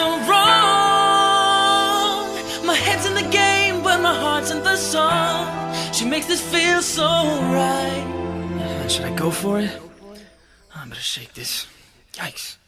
so wrong. My head's in the game, but my heart's in the song. She makes this feel so right. Should I go for it? I better shake this. Yikes.